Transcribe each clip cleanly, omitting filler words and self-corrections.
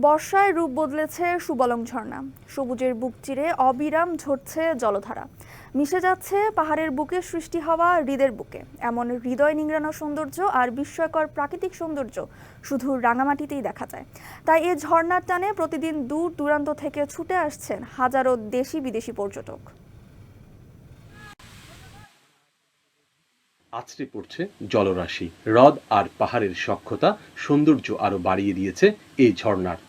বর্ষায় রূপ বদলেছে সুবলং ঝর্ণা। সবুজের বুক চিরে অবিরাম ঝরছে জলধারা। মিশে যাচ্ছে পাহাড়ের বুকে সৃষ্টি হওয়া হ্রদের বুকে। এমন হৃদয় নিংড়ানো সৌন্দর্য আর বিস্ময়কর প্রাকৃতিক সৌন্দর্য শুধু রাঙামাটিতেই দেখা যায়। তাই এই ঝর্ণার টানে প্রতিদিন দূর দূরান্ত থেকে ছুটে আসছেন হাজারো দেশি বিদেশি পর্যটক। আছড়ে পড়ছে জলরাশি, হ্রদ আর পাহাড়ের সখ্যতা সৌন্দর্য আরো বাড়িয়ে দিয়েছে এই ঝর্ণার।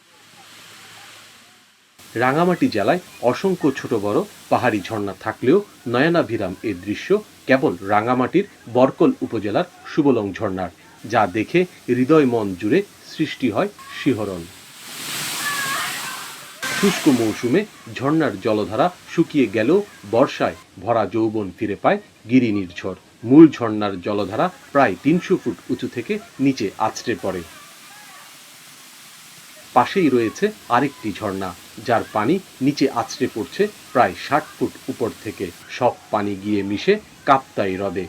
রাঙামাটি জেলায় অসংখ্য ছোট বড় পাহাড়ি ঝর্ণা থাকলেও নয়নাভিরাম এ দৃশ্য কেবল রাঙামাটির বরকল উপজেলার সুবলং ঝর্ণার, যা দেখে হৃদয় মন জুড়ে সৃষ্টি হয় শিহরণ। শুষ্ক মৌসুমে ঝর্ণার জলধারা শুকিয়ে গেলেও বর্ষায় ভরা যৌবন ফিরে পায় গিরি নির্ঝর। মূল ঝর্ণার জলধারা প্রায় ৩০০ ফুট উঁচু থেকে নিচে আছড়ে পড়ে। পাশেই রয়েছে আরেকটি ঝর্ণা, যার পানি নিচে আছড়ে পড়ছে প্রায় ৬০ ফুট উপর থেকে। সব পানি গিয়ে মিশে কাপ্তাই হ্রদে।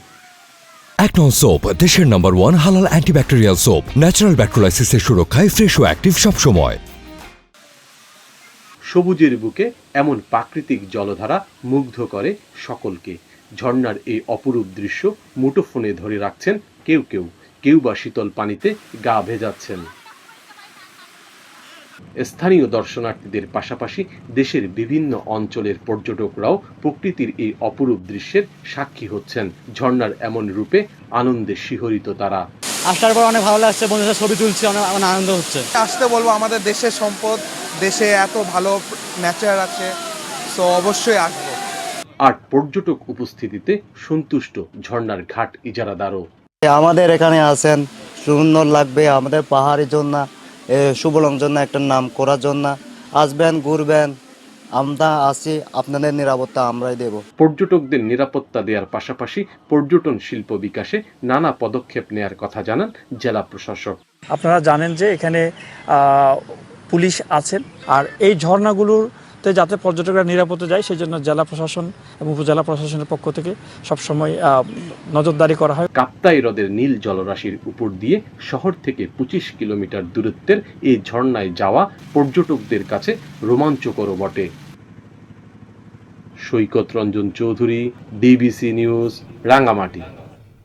অ্যাকনন সোপ, দেশের নাম্বার 1 হালাল অ্যান্টিব্যাকটেরিয়াল সোপ। ন্যাচারাল ব্যাকটেরিয়ালাইসিসের সুরক্ষায় ফ্রেশ ও অ্যাক্টিভ সবসময়। সবুজের বুকে এমন প্রাকৃতিক জলধারা মুগ্ধ করে সকলকে। ঝর্ণার এই অপরূপ দৃশ্য মুঠোফোনে ধরে রাখছেন কেউ বা শীতল পানিতে গা ভেজাচ্ছেন। স্থানীয় দর্শনার্থীদের পাশাপাশি দেশের বিভিন্ন অঞ্চলের পর্যটকরাও প্রকৃতির এই অপরূপ দৃশ্যের সাক্ষী হচ্ছেন। ঝর্ণার এমন রূপে আনন্দে শিহরিত তারা। আসার পর অনেক ভালো লাগছে, বন্ধুদের ছবি তুলছি, অনেক আনন্দ হচ্ছে। আসতে বলবো, আমাদের দেশের সম্পদ, দেশে এত ভালো নেচার আছে, তো অবশ্যই আসবো। আর পর্যটক উপস্থিতিতে সন্তুষ্ট ঝর্ণার ঘাট ইজারাদারও। আমাদের এখানে আছেন, সুন্দর লাগবে। আমাদের পাহাড়ি জন্য সুবলং জন্য একটা নাম করার জন্য আসবেন, ঘুরবেন। আমরা আছি, আপনাদের নিরাপত্তা আমরাই দেব। পর্যটকদের নিরাপত্তা দেওয়ার পাশাপাশি পর্যটন শিল্প বিকাশে নানা পদক্ষেপ নেয়ার কথা জানান জেলা প্রশাসক। আপনারা জানেন যে এখানে পুলিশ আছেন, আর এই ঝর্ণাগুলোতে যাতে পর্যটকরা নিরাপদে যায় সেই জন্য জেলা প্রশাসন এবং উপজেলা প্রশাসনের পক্ষ থেকে সবসময় নজরদারি করা হয়। কাপ্তাই হ্রদের নীল জলরাশির উপর দিয়ে শহর থেকে ২৫ কিলোমিটার দূরত্বের এই ঝর্ণায় যাওয়া পর্যটকদের কাছে রোমাঞ্চকর বটে। সৈকত রঞ্জন চৌধুরী, ডিবিসি নিউজ, রাঙ্গামাটি।